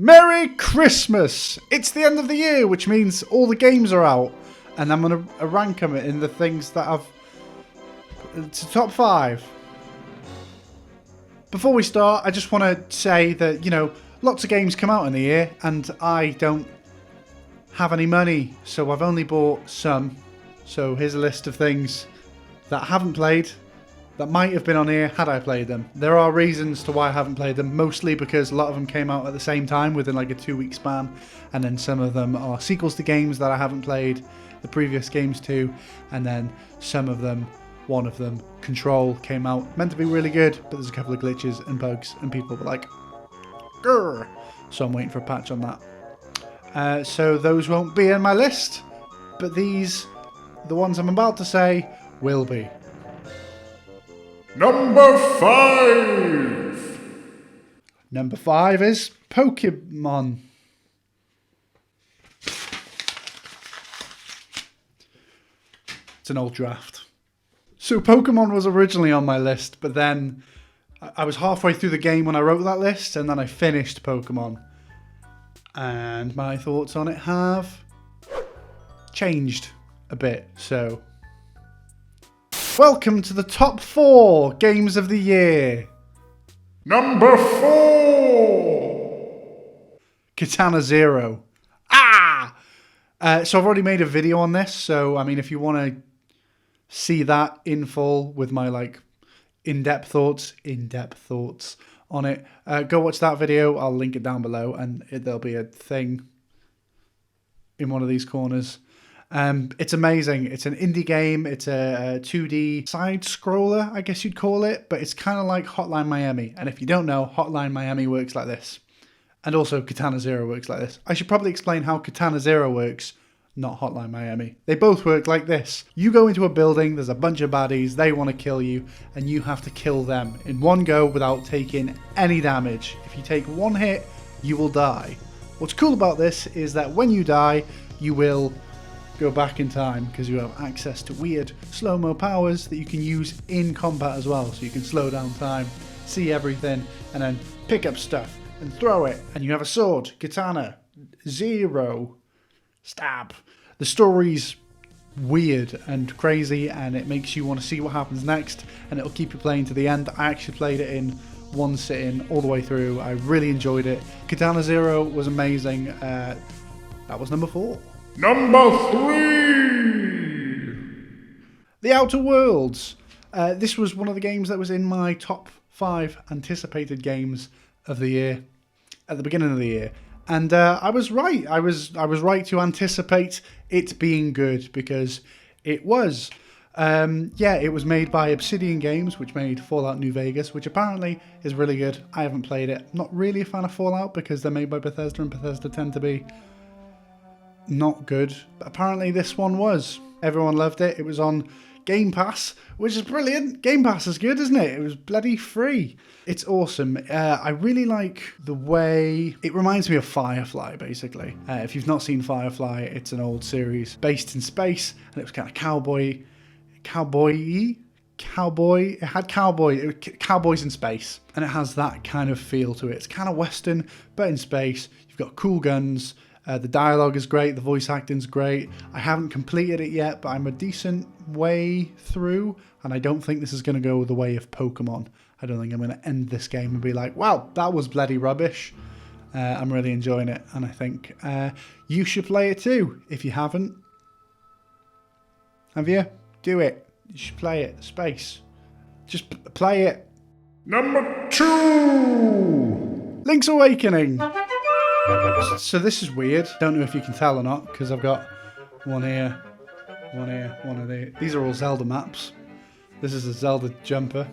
Merry Christmas! It's the end of the year, which means all the games are out. And I'm going to rank them in the things that I've... to top 5. Before we start, I just want to say that, you know, lots of games come out in the year, and I don't have any money, so I've only bought some. So here's a list of things that I haven't played, that might have been on here had I played them. There are reasons to why I haven't played them, mostly because a lot of them came out at the same time within like a 2-week span, and then some of them are sequels to games that I haven't played the previous games to, and then some of them, one of them, Control, came out, meant to be really good, but there's a couple of glitches and bugs, and people were like, grr. So I'm waiting for a patch on that. So those won't be in my list, but these, the ones I'm about to say, will be. Number 5! Number 5 is Pokemon. It's an old draft. So Pokemon was originally on my list, but then I was halfway through the game when I wrote that list, and then I finished Pokemon. And my thoughts on it have changed a bit, so... Welcome to the top 4 games of the year. Number 4! Katana Zero. So I've already made a video on this, so I mean, if you want to see that in full with my like in-depth thoughts on it, go watch that video. I'll link it down below, and there'll be a thing in one of these corners. It's amazing. It's an indie game. It's a 2D side scroller, I guess you'd call it, but it's kind of like Hotline Miami. And if you don't know, Hotline Miami works like this. And also Katana Zero works like this. I should probably explain how Katana Zero works, not Hotline Miami. They both work like this. You go into a building, there's a bunch of baddies, they want to kill you, and you have to kill them in one go without taking any damage. If you take one hit, you will die. What's cool about this is that when you die, you will go back in time because you have access to weird slow-mo powers that you can use in combat as well. So you can slow down time, see everything, and then pick up stuff and throw it. And you have a sword, Katana Zero, stab. The story's weird and crazy, and it makes you want to see what happens next, and it'll keep you playing to the end. I actually played it in one sitting all the way through. I really enjoyed it. Katana Zero was amazing. That was number 4. Number 3! The Outer Worlds. This was one of the games that was in my top 5 anticipated games of the year at the beginning of the year, and I was right. I was right to anticipate it being good because it was. It was made by Obsidian Games, which made Fallout New Vegas, which apparently is really good. I haven't played it. I'm not really a fan of Fallout because they're made by Bethesda, and Bethesda tend to be not good, but apparently this one was. Everyone loved it. It was on Game Pass, which is brilliant. Game Pass is good, isn't it? It was bloody free. It's awesome. I really like the way it reminds me of Firefly, basically. If you've not seen Firefly, it's an old series based in space, and it was kind of cowboy. It had cowboys in space, and it has that kind of feel to it. It's kind of Western, but in space. You've got cool guns. The dialogue is great, the voice acting's great. I haven't completed it yet, but I'm a decent way through, and I don't think this is going to go the way of Pokemon. I don't think I'm going to end this game and be like, wow, that was bloody rubbish. I'm really enjoying it, and I think you should play it too. If you haven't, have you? Do it. You should play it. Space. Just play it. Number 2! Link's Awakening. So this is weird. Don't know if you can tell or not, because I've got one here, one of there. These are all Zelda maps. This is a Zelda jumper.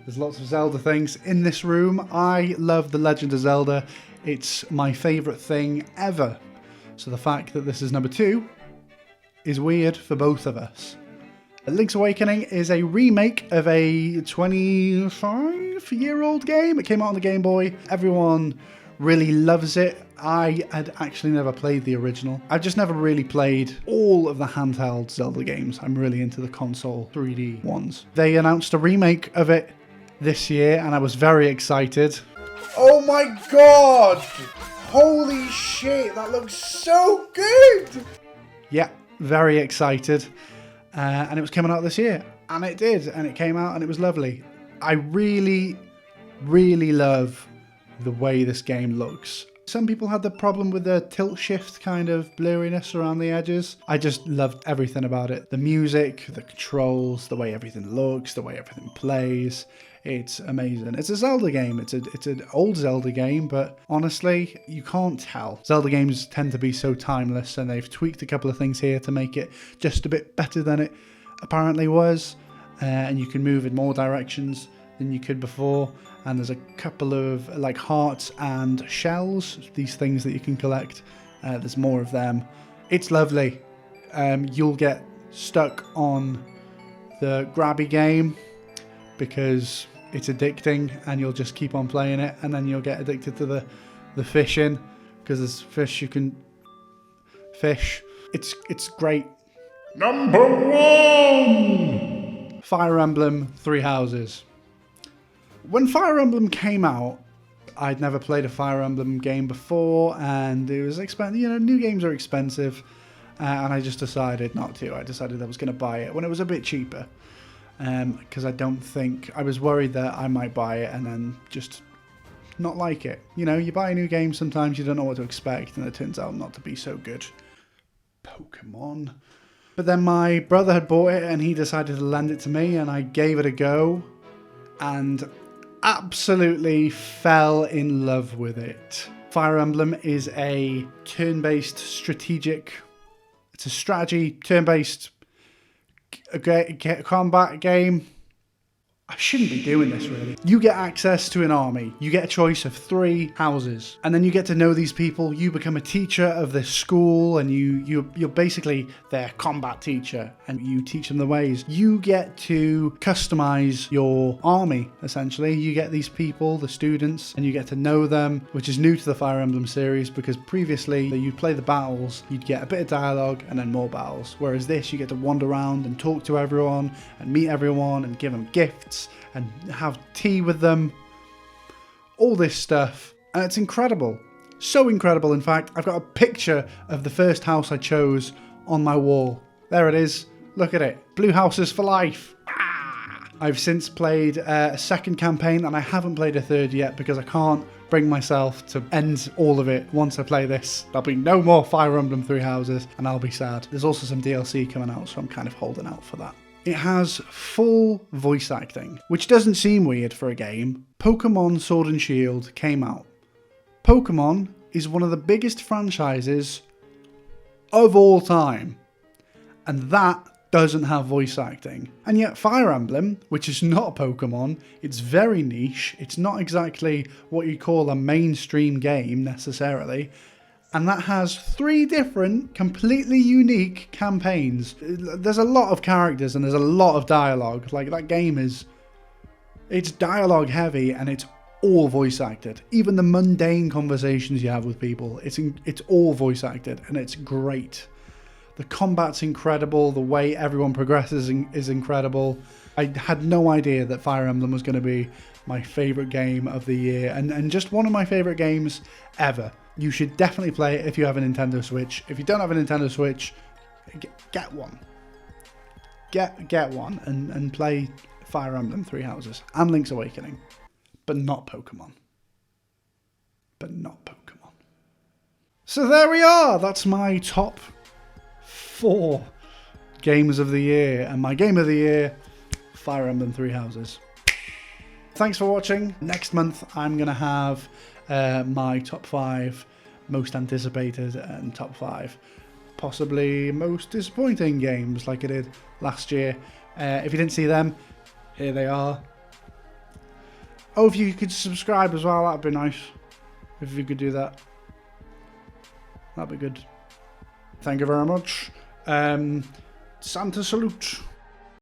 There's lots of Zelda things in this room. I love The Legend of Zelda. It's my favourite thing ever. So the fact that this is number 2 is weird for both of us. Link's Awakening is a remake of a 25-year-old game. It came out on the Game Boy. Everyone really loves it. I had actually never played the original. I've just never really played all of the handheld Zelda games. I'm really into the console 3D ones. They announced a remake of it this year, and I was very excited. Oh my god! Holy shit, that looks so good! Yeah, very excited. And it was coming out this year. And it did. And it came out and it was lovely. I really, really love the way this game looks. Some people had the problem with the tilt shift kind of blurriness around the edges. I just loved everything about it. The music, the controls, the way everything looks, the way everything plays. It's amazing. It's a Zelda game. It's an old Zelda game, but honestly, you can't tell. Zelda games tend to be so timeless, and they've tweaked a couple of things here to make it just a bit better than it apparently was. And you can move in more directions than you could before. And there's a couple of like hearts and shells, these things that you can collect. There's more of them. It's lovely. You'll get stuck on the grabby game because it's addicting, and you'll just keep on playing it, and then you'll get addicted to the fishing because there's fish you can fish. It's great. Number 1. Fire Emblem Three Houses. When Fire Emblem came out, I'd never played a Fire Emblem game before, and it was expensive. You know, new games are expensive, and I just decided not to. I decided I was going to buy it when it was a bit cheaper, because I was worried that I might buy it and then just not like it. You know, you buy a new game, sometimes you don't know what to expect, and it turns out not to be so good. Pokemon. But then my brother had bought it, and he decided to lend it to me, and I gave it a go, and absolutely fell in love with it. Fire Emblem is a turn-based strategic. It's a strategy, turn-based combat game. I shouldn't be doing this, really. You get access to an army. You get a choice of 3 houses. And then you get to know these people. You become a teacher of this school, and you're basically their combat teacher, and you teach them the ways. You get to customize your army, essentially. You get these people, the students, and you get to know them, which is new to the Fire Emblem series, because previously you'd play the battles, you'd get a bit of dialogue, and then more battles. Whereas this, you get to wander around and talk to everyone, and meet everyone, and give them gifts, and have tea with them, all this stuff, and it's incredible. So incredible, in fact, I've got a picture of the first house I chose on my wall. There it is, look at it, blue houses for life. I've since played a second campaign, and I haven't played a third yet because I can't bring myself to end all of it once I play this. There'll be no more Fire Emblem Three Houses, and I'll be sad. There's also some DLC coming out, so I'm kind of holding out for that. It has full voice acting, which doesn't seem weird for a game. Pokemon Sword and Shield came out. Pokemon is one of the biggest franchises of all time, and that doesn't have voice acting. And yet Fire Emblem, which is not Pokemon, it's very niche, it's not exactly what you call a mainstream game necessarily, and that has 3 different, completely unique campaigns. There's a lot of characters and there's a lot of dialogue. Like, that game it's dialogue heavy, and it's all voice acted. Even the mundane conversations you have with people, it's all voice acted, and it's great. The combat's incredible. The way everyone progresses is incredible. I had no idea that Fire Emblem was going to be my favourite game of the year, and just one of my favourite games ever. You should definitely play it if you have a Nintendo Switch. If you don't have a Nintendo Switch, get one. Get one and play Fire Emblem Three Houses and Link's Awakening. But not Pokemon. So there we are. That's my top 4 games of the year. And my game of the year, Fire Emblem Three Houses. Thanks for watching. Next month, I'm going to have my top 5 most anticipated and top 5 possibly most disappointing games, like I did last year. If you didn't see them, here they are. Oh, if you could subscribe as well, that'd be nice. If you could do that, that'd be good. Thank you very much. Santa salute.